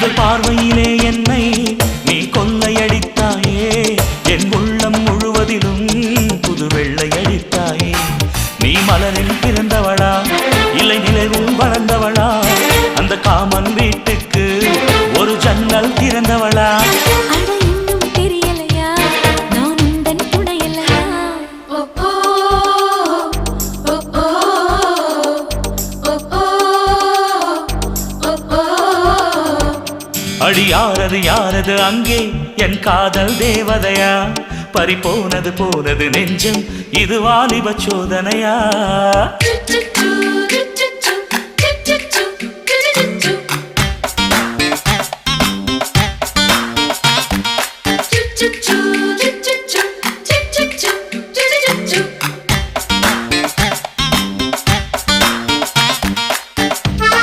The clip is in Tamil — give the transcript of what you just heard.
முதல் பார்வையிலே என்னை நீ கொள்ளையடித்தாயே என் உள்ளம் முழுவதிலும் புது வெள்ளையடித்தாயே நீ மலரில் பிறந்தவளா இல்லை நிலவில் வளர்ந்தவளா அந்த காமன் வீட்டுக்கு ஒரு ஜன்னல் திறந்தவளா அடி யாரது யாரது அங்கே என் காதல் தேவதையா பறிபோனது போனது நெஞ்சம் இது வாலிப சோதனையா